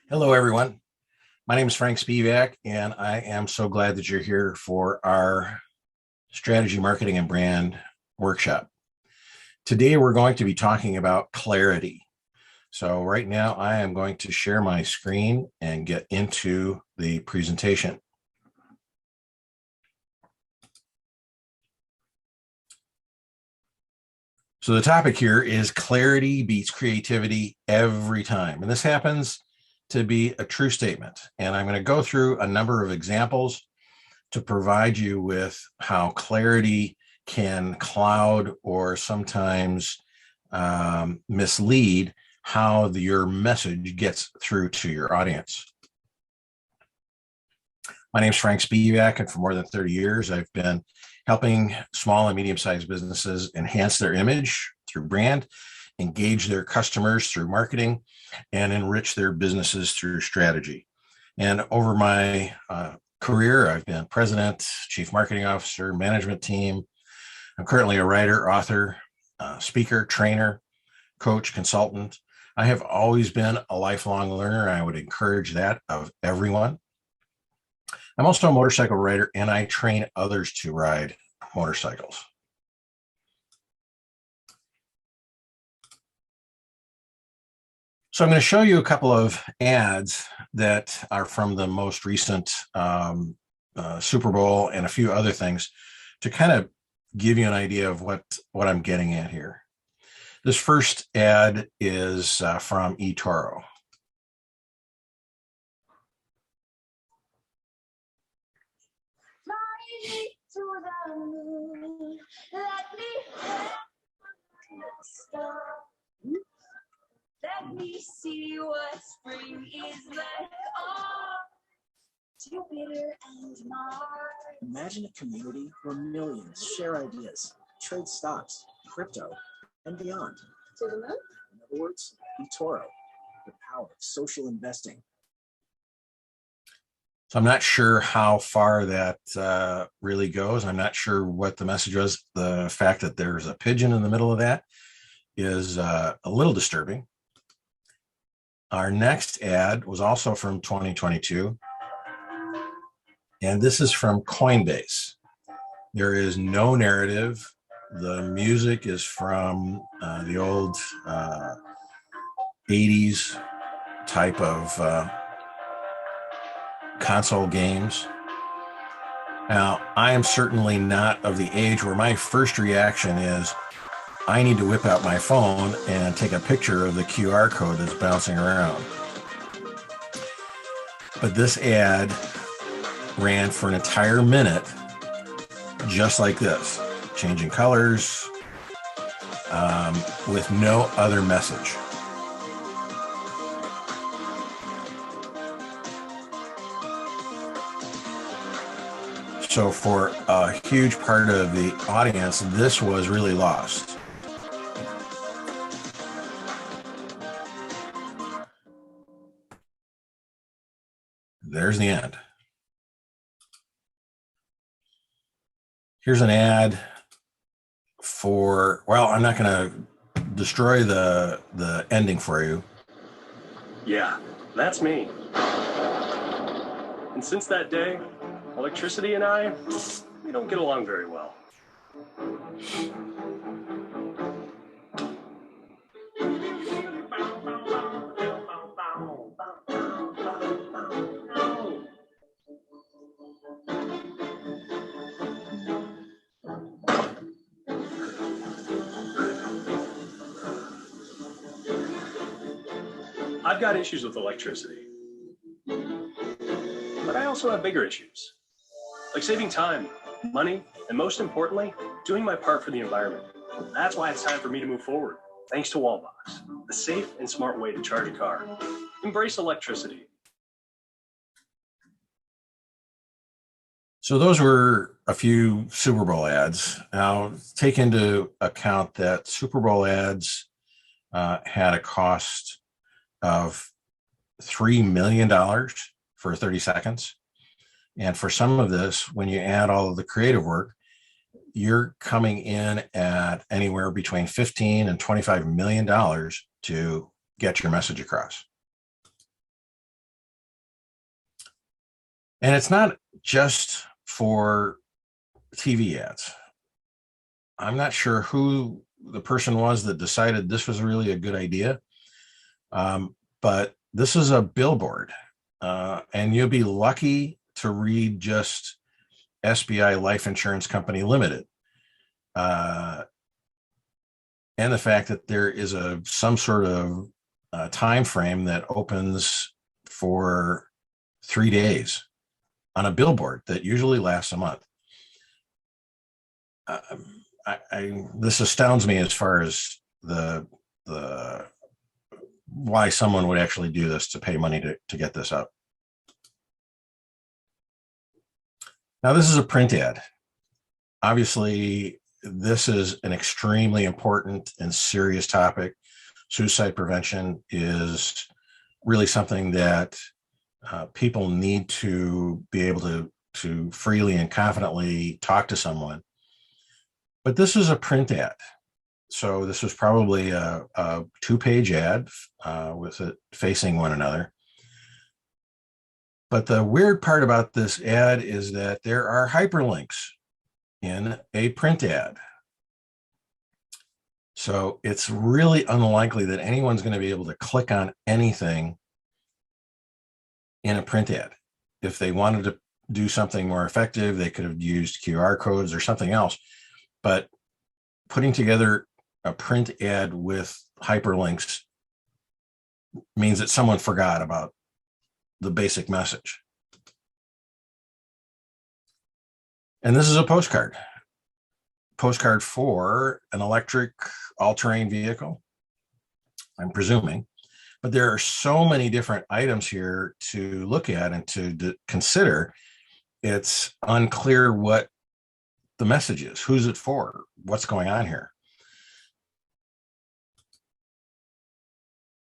Hello, everyone. My name is Frank Spivak, and I am so glad that you're here for our strategy, marketing, and brand workshop. Today, we're going to be talking about clarity. So right now, I am going to share my screen and get into the presentation. So the topic here is clarity beats creativity every time. And this happens to be a true statement. And I'm going to go through a number of examples to provide you with how clarity can cloud or sometimes mislead how your message gets through to your audience. My name is Frank Spivak, and for more than 30 years, I've been helping small and medium-sized businesses enhance their image through brand, engage their customers through marketing, and enrich their businesses through strategy. And over my career, I've been president, chief marketing officer, management team. I'm currently a writer, author, speaker, trainer, coach, consultant. I have always been a lifelong learner. I would encourage that of everyone. I'm also a motorcycle rider, and I train others to ride motorcycles. So I'm going to show you a couple of ads that are from the most recent Super Bowl and a few other things to kind of give you an idea of what I'm getting at here. This first ad is from eToro. To the moon, let me have a star. Let me see what spring is like on Jupiter and Mars. Imagine a community where millions share ideas, trade stocks, crypto, and beyond. To the moon? In other words, eToro, the power of social investing. So I'm not sure how far that really goes. I'm not sure what the message was. The fact that there's a pigeon in the middle of that is a little disturbing. Our next ad was also from 2022, and this is from Coinbase. There is no narrative. The music is from the old 80s type of console games. Now, I am certainly not of the age where my first reaction is, I need to whip out my phone and take a picture of the QR code that's bouncing around. But this ad ran for an entire minute, just like this, changing colors, with no other message. So for a huge part of the audience, this was really lost. There's the end. Here's an ad for, well, I'm not going to destroy the ending for you. Yeah, that's me. And since that day, electricity and I, we don't get along very well. I've got issues with electricity, but I also have bigger issues, like saving time, money, and most importantly, doing my part for the environment. That's why it's time for me to move forward, thanks to Wallbox, the safe and smart way to charge a car. Embrace electricity. So those were a few Super Bowl ads. Now, take into account that Super Bowl ads had a cost of $3 million for 30 seconds. And for some of this, when you add all of the creative work, you're coming in at anywhere between $15 and $25 million to get your message across. And it's not just for TV ads. I'm not sure who the person was that decided this was really a good idea, but this is a billboard, and you'll be lucky to read just SBI Life Insurance Company Limited, and the fact that there is some sort of time frame that opens for 3 days on a billboard that usually lasts a month. This astounds me as far as the why someone would actually do this to pay money to get this up. Now, this is a print ad. Obviously, this is an extremely important and serious topic. Suicide prevention is really something that people need to be able to freely and confidently talk to someone. But this is a print ad. So this was probably a 2-page ad with it facing one another. But the weird part about this ad is that there are hyperlinks in a print ad. So it's really unlikely that anyone's going to be able to click on anything in a print ad. If they wanted to do something more effective, they could have used QR codes or something else. But putting together a print ad with hyperlinks means that someone forgot about the basic message. And this is a postcard for an electric all-terrain vehicle, I'm presuming. But there are so many different items here to look at and to consider. It's unclear what the message is, who's it for, what's going on here.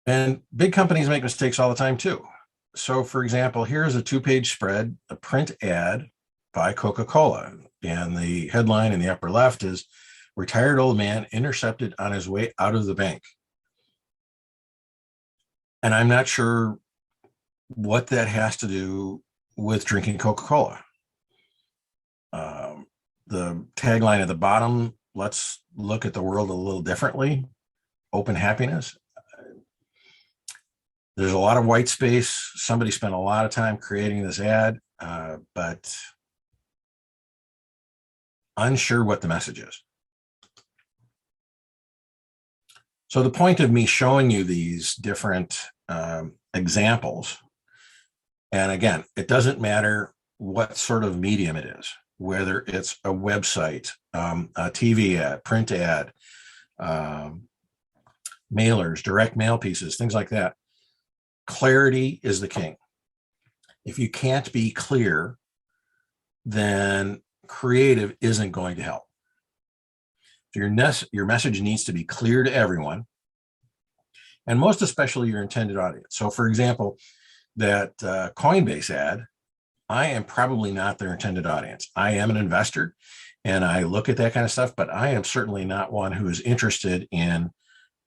And big companies make mistakes all the time too. So for example, here's a 2-page spread, a print ad by Coca-Cola. And the headline in the upper left is "Retired Old Man Intercepted on His Way Out of the Bank." And I'm not sure what that has to do with drinking Coca-Cola. The tagline at the bottom, "Let's look at the world a little differently, open happiness." There's a lot of white space. Somebody spent a lot of time creating this ad, but unsure what the message is. So the point of me showing you these different examples, and again, it doesn't matter what sort of medium it is, whether it's a website, a TV ad, print ad, mailers, direct mail pieces, things like that. Clarity is the king. If you can't be clear, then creative isn't going to help. Your message needs to be clear to everyone, and most especially your intended audience. So for example, that Coinbase ad, I am probably not their intended audience. I am an investor and I look at that kind of stuff, but I am certainly not one who is interested in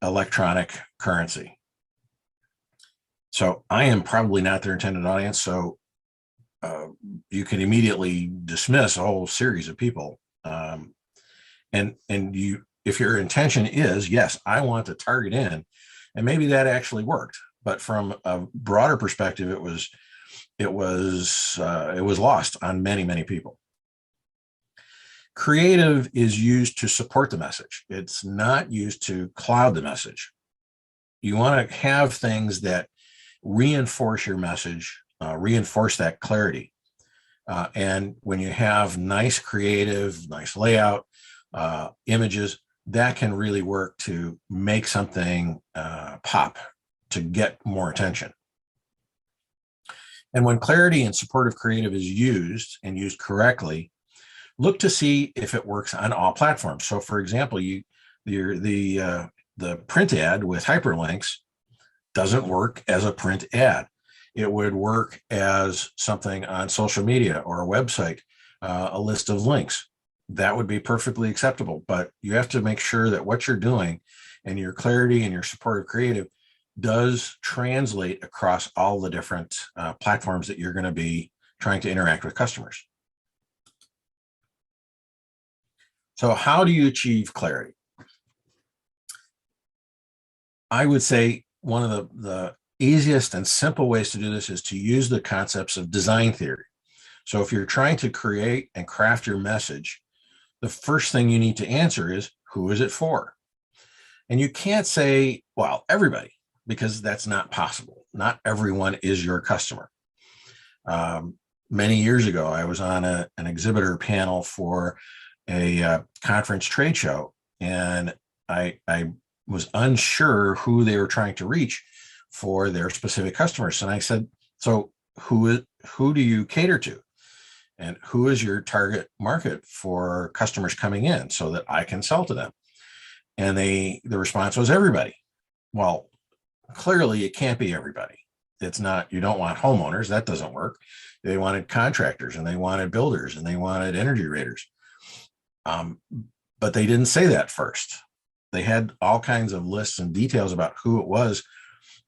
electronic currency. So I am probably not their intended audience. So you can immediately dismiss a whole series of people. And you, if your intention is, yes, I want to target in, and maybe that actually worked, but from a broader perspective, it was lost on many, many people. Creative is used to support the message. It's not used to cloud the message. You want to have things that reinforce your message, reinforce that clarity. And when you have nice creative, nice layout, images, that can really work to make something pop, to get more attention. And when clarity and supportive creative is used and used correctly, look to see if it works on all platforms. So for example, the print ad with hyperlinks doesn't work as a print ad. It would work as something on social media or a website, a list of links. That would be perfectly acceptable, but you have to make sure that what you're doing and your clarity and your supportive creative does translate across all the different platforms that you're going to be trying to interact with customers. So how do you achieve clarity? I would say one of the easiest and simple ways to do this is to use the concepts of design theory. So if you're trying to create and craft your message, the first thing you need to answer is, who is it for? And you can't say, well, everybody, because that's not possible. Not everyone is your customer. Many years ago, I was on an exhibitor panel for a conference trade show, and I was unsure who they were trying to reach for their specific customers. And I said, so who do you cater to? And who is your target market for customers coming in so that I can sell to them? And the response was everybody. Well, clearly it can't be everybody. It's not, you don't want homeowners, that doesn't work. They wanted contractors, and they wanted builders, and they wanted energy raters. But they didn't say that first. They had all kinds of lists and details about who it was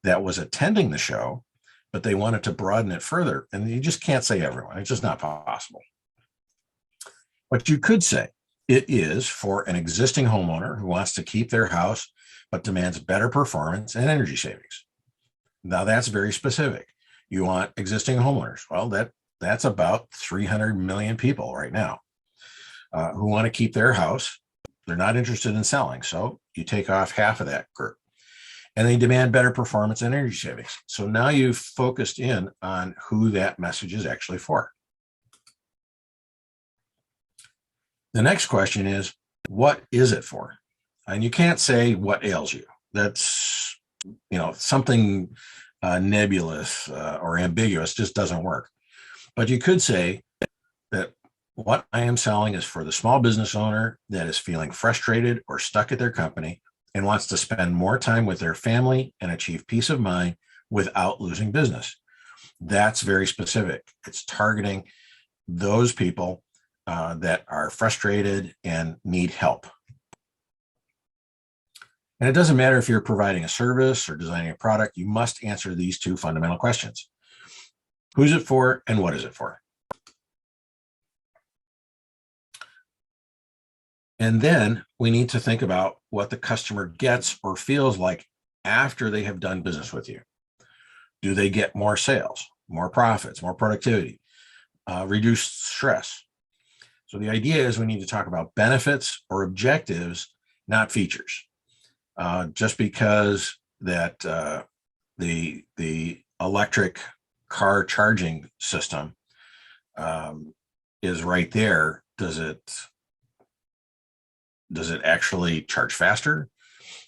that was attending the show, but they wanted to broaden it further. And you just can't say everyone. It's just not possible. But you could say it is for an existing homeowner who wants to keep their house, but demands better performance and energy savings. Now that's very specific. You want existing homeowners. Well, that's about 300 million people right now who want to keep their house. They're not interested in selling. So you take off half of that group. And they demand better performance and energy savings. So now you've focused in on who that message is actually for. The next question is, what is it for? And you can't say what ails you. That's, something nebulous or ambiguous just doesn't work. But you could say that what I am selling is for the small business owner that is feeling frustrated or stuck at their company and wants to spend more time with their family and achieve peace of mind without losing business. That's very specific. It's targeting those people that are frustrated and need help. And it doesn't matter if you're providing a service or designing a product, you must answer these two fundamental questions. Who's it for and what is it for? And then we need to think about what the customer gets or feels like after they have done business with you. Do they get more sales, more profits, more productivity, reduced stress? So the idea is we need to talk about benefits or objectives, not features. Just because that the electric car charging system is right there, does it actually charge faster?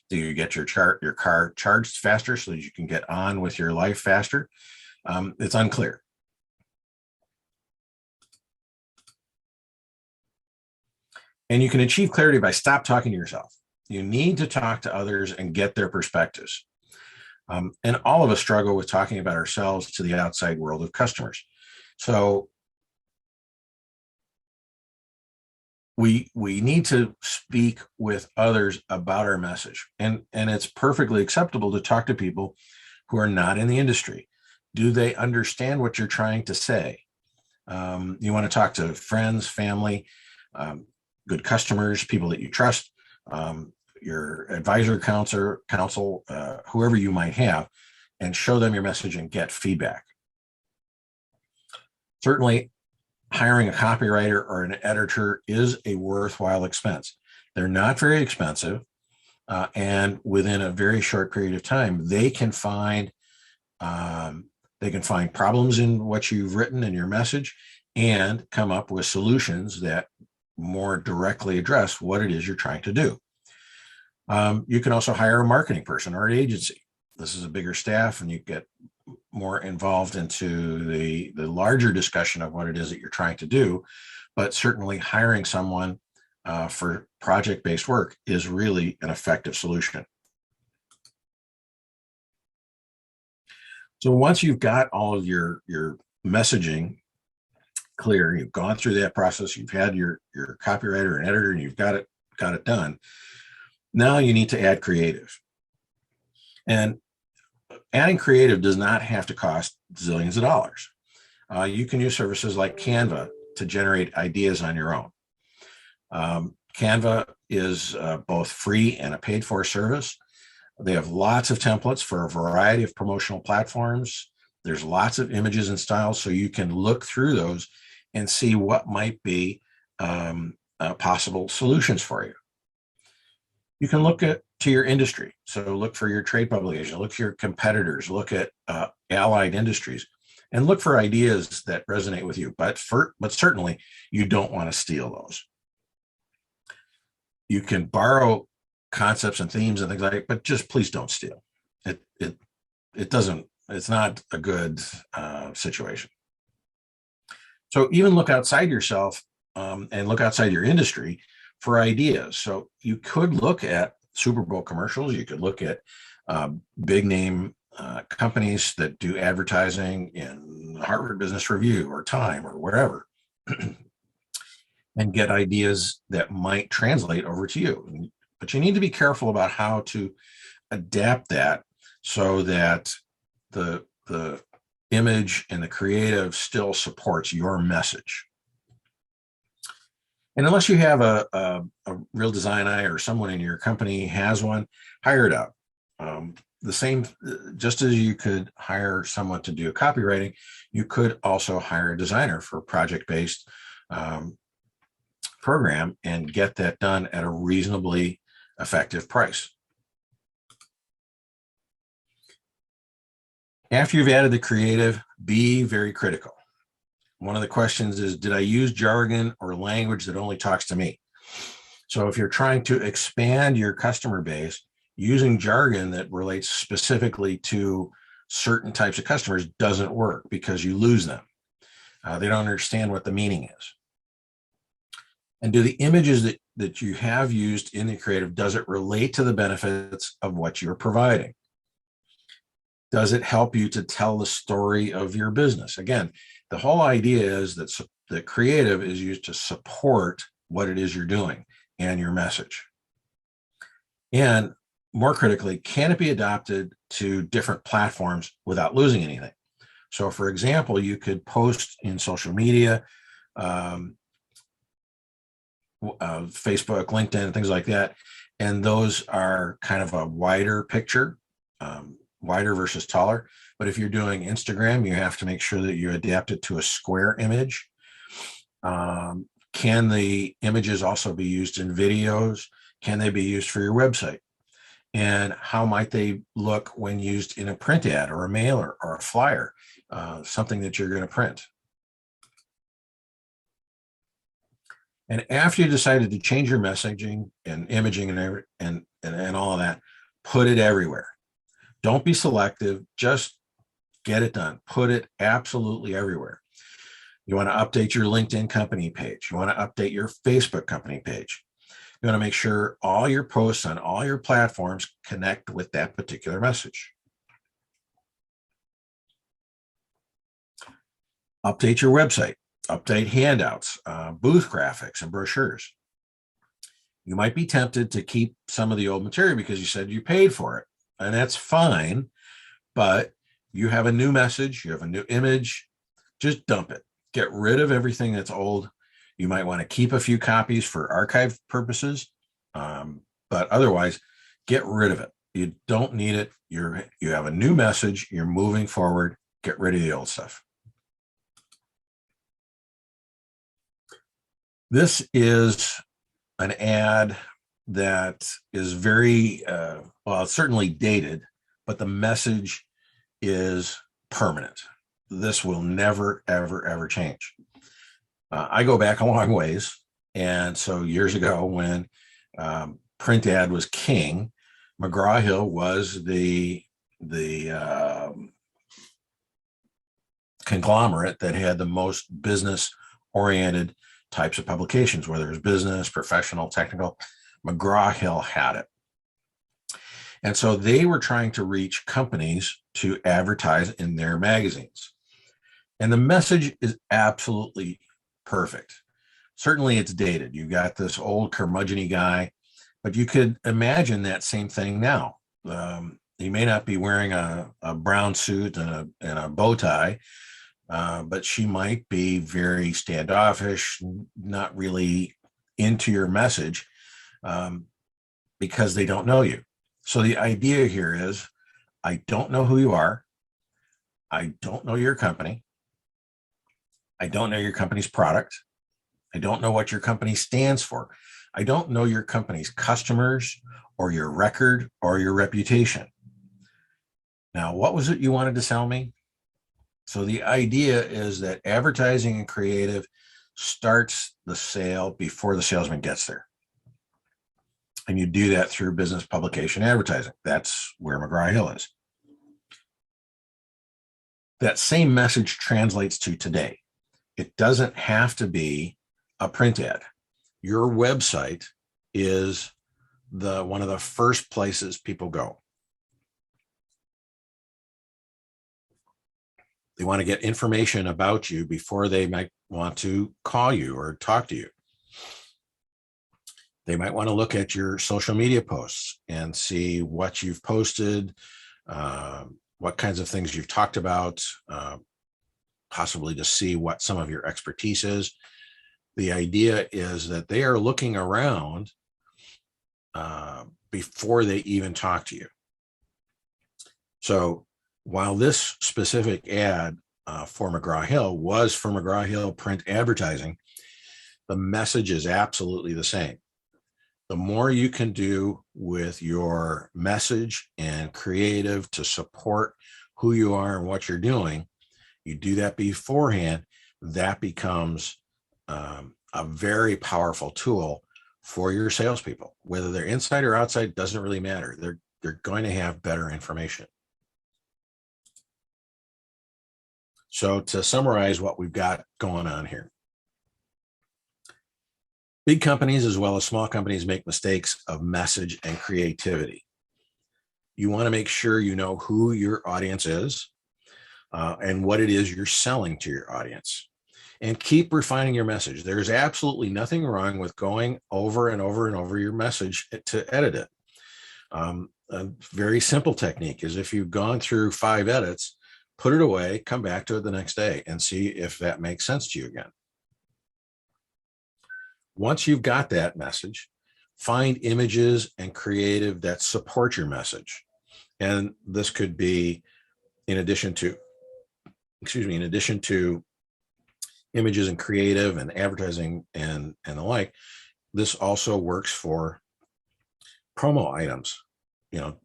Do you get your car charged faster so that you can get on with your life faster? It's unclear. And you can achieve clarity by stop talking to yourself. You need to talk to others and get their perspectives. And all of us struggle with talking about ourselves to the outside world of customers. So we need to speak with others about our message. And it's perfectly acceptable to talk to people who are not in the industry. Do they understand what you're trying to say? You want to talk to friends, family, good customers, people that you trust, your advisor, counsel, whoever you might have, and show them your message and get feedback. Certainly, hiring a copywriter or an editor is a worthwhile expense. They're not very expensive, and within a very short period of time, they can find problems in what you've written in your message and come up with solutions that more directly address what it is you're trying to do. You can also hire a marketing person or an agency. This is a bigger staff, and you get more involved into the larger discussion of what it is that you're trying to do. But certainly hiring someone for project-based work is really an effective solution. So once you've got all of your messaging clear, you've gone through that process, you've had your copywriter and editor, and you've got it done. Now you need to add creative. And adding creative does not have to cost zillions of dollars. you can use services like Canva to generate ideas on your own. Canva is both free and a paid for service. They have lots of templates for a variety of promotional platforms. There's lots of images and styles, so you can look through those and see what might be possible solutions for you. You can look to your industry. So look for your trade publication, look for your competitors, look at allied industries, and look for ideas that resonate with you. But certainly you don't want to steal those. You can borrow concepts and themes and things like that, but just please don't steal. It doesn't. It's not a good situation. So even look outside yourself and look outside your industry for ideas. So you could look at Super Bowl commercials. You could look at big name companies that do advertising in Harvard Business Review or Time or wherever, and get ideas that might translate over to you. But you need to be careful about how to adapt that so that the image and the creative still supports your message. And unless you have a real design eye or someone in your company has one, hire it out. The same, just as you could hire someone to do copywriting, you could also hire a designer for a project-based program and get that done at a reasonably effective price. After you've added the creative, be very critical. One of the questions is, did I use jargon or language that only talks to me? So if you're trying to expand your customer base, using jargon that relates specifically to certain types of customers doesn't work because you lose them. They don't understand what the meaning is. And do the images that you have used in the creative, does it relate to the benefits of what you're providing? Does it help you to tell the story of your business? Again, the whole idea is that the creative is used to support what it is you're doing and your message. And more critically, can it be adopted to different platforms without losing anything? So for example, you could post in social media, Facebook, LinkedIn, things like that. And those are kind of a wider picture, wider versus taller. But if you're doing Instagram, you have to make sure that you adapt it to a square image. Can the images also be used in videos? Can they be used for your website? And how might they look when used in a print ad or a mailer or a flyer, something that you're going to print? And after you decided to change your messaging and imaging and all of that, put it everywhere. Don't be selective, just get it done. Put it absolutely everywhere. You want to update your LinkedIn company page. You want to update your Facebook company page. You want to make sure all your posts on all your platforms connect with that particular message. Update your website. Update handouts, booth graphics, and brochures. You might be tempted to keep some of the old material because you said you paid for it, and that's fine, but you have a new message, you have a new image, just dump it. Get rid of everything that's old. You might want to keep a few copies for archive purposes, but otherwise, get rid of it. You don't need it. You have a new message, you're moving forward, get rid of the old stuff. This is an ad that is very, well, it's certainly dated, but the message is permanent. This will never, ever, ever change. I go back a long ways. And so years ago when print ad was king, McGraw-Hill was the conglomerate that had the most business-oriented types of publications, whether it's business, professional, technical. McGraw-Hill had it. And so they were trying to reach companies to advertise in their magazines. And the message is absolutely perfect. Certainly it's dated. You've got this old curmudgeon-y guy, but you could imagine that same thing now. He may not be wearing a brown suit and a bow tie, but she might be very standoffish, not really into your message, because they don't know you. So the idea here is, I don't know who you are. I don't know your company. I don't know your company's product. I don't know what your company stands for. I don't know your company's customers or your record or your reputation. Now, what was it you wanted to sell me? So the idea is that advertising and creative starts the sale before the salesman gets there. And you do that through business publication advertising. That's where McGraw-Hill is. That same message translates to today. It doesn't have to be a print ad. Your website is one of the first places people go. They want to get information about you before they might want to call you or talk to you. They might want to look at your social media posts and see what you've posted, what kinds of things you've talked about, possibly to see what some of your expertise is. The idea is that they are looking around before they even talk to you. So while this specific ad for McGraw-Hill was for McGraw-Hill print advertising, the message is absolutely the same. The more you can do with your message and creative to support who you are and what you're doing, you do that beforehand, that becomes a very powerful tool for your salespeople. Whether they're inside or outside doesn't really matter. They're going to have better information. So to summarize what we've got going on here, big companies as well as small companies make mistakes of message and creativity. You want to make sure you know who your audience is and what it is you're selling to your audience. And keep refining your message. There's absolutely nothing wrong with going over and over and over your message to edit it. A very simple technique is, if you've gone through 5 edits, put it away, come back to it the next day and see if that makes sense to you again. Once you've got that message, find images and creative that support your message. And this could be in addition to images and creative and advertising and the like. This also works for promo items.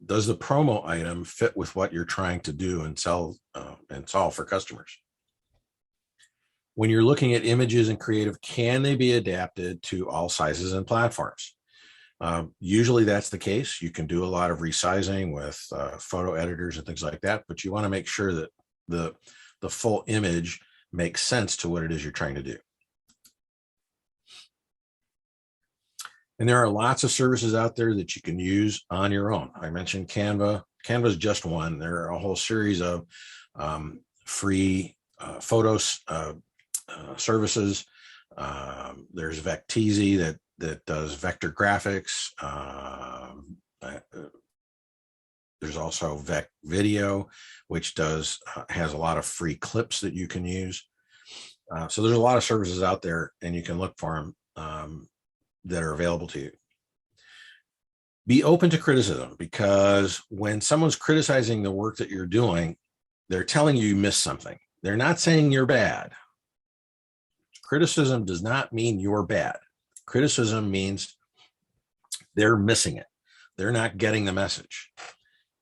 Does the promo item fit with what you're trying to do and sell and solve for customers? When you're looking at images and creative, can they be adapted to all sizes and platforms? Usually that's the case. You can do a lot of resizing with photo editors and things like that, but you want to make sure that the full image makes sense to what it is you're trying to do. And there are lots of services out there that you can use on your own. I mentioned Canva. Canva is just one. There are a whole series of free photos services. There's Vecteezy that does vector graphics. There's also Vec Video, which has a lot of free clips that you can use. So there's a lot of services out there, and you can look for them that are available to you. Be open to criticism, because when someone's criticizing the work that you're doing, they're telling you missed something. They're not saying you're bad. Criticism does not mean you're bad. Criticism means they're missing it. They're not getting the message.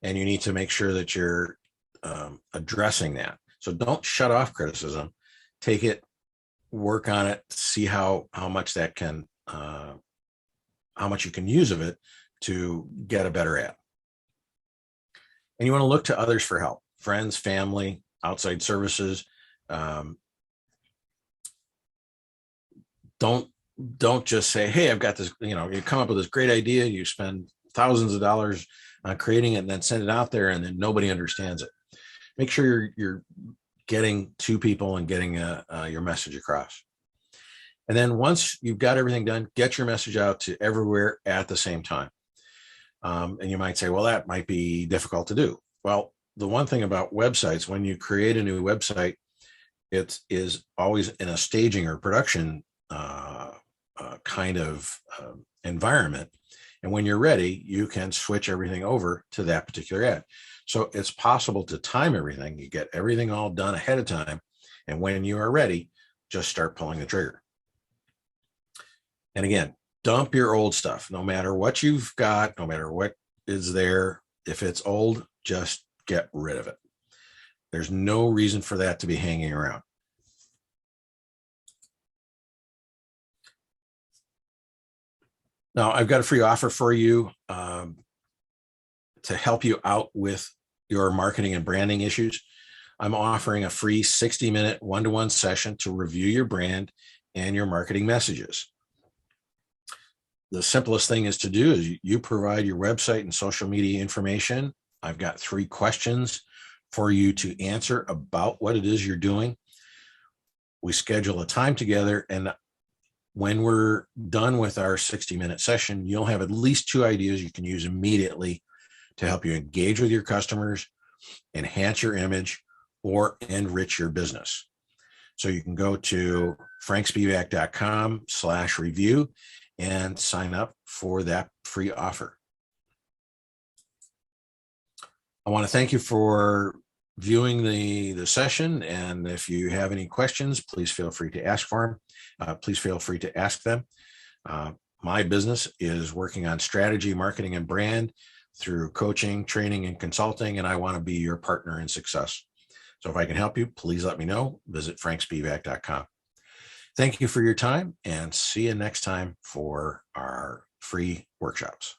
And you need to make sure that you're addressing that. So don't shut off criticism. Take it, work on it, see how much that can, how much you can use of it to get a better ad. And you want to look to others for help, friends, family, outside services. Don't just say, hey, I've got this, you come up with this great idea, you spend thousands of dollars on creating it and then send it out there, and then nobody understands it. Make sure you're getting to people and getting your message across. And then once you've got everything done, get your message out to everywhere at the same time. And you might say, well, that might be difficult to do. Well, the one thing about websites, when you create a new website, it is always in a staging or production kind of environment. And when you're ready, you can switch everything over to that particular ad. So it's possible to time everything. You get everything all done ahead of time. And when you are ready, just start pulling the trigger. And again, dump your old stuff, no matter what you've got, no matter what is there. If it's old, just get rid of it. There's no reason for that to be hanging around. Now, I've got a free offer for you to help you out with your marketing and branding issues. I'm offering a free 60-minute one-to-one session to review your brand and your marketing messages. The simplest thing is to do is you provide your website and social media information. I've got 3 questions for you to answer about what it is you're doing. We schedule a time together, and when we're done with our 60-minute session, you'll have at least 2 ideas you can use immediately to help you engage with your customers, enhance your image, or enrich your business. So you can go to frankspivak.com/review and sign up for that free offer. I want to thank you for viewing the session. And if you have any questions, please feel free to ask for them. Please feel free to ask them. My business is working on strategy, marketing, and brand through coaching, training, and consulting, and I want to be your partner in success. So if I can help you, please let me know. Visit frankspivak.com. Thank you for your time, and see you next time for our free workshops.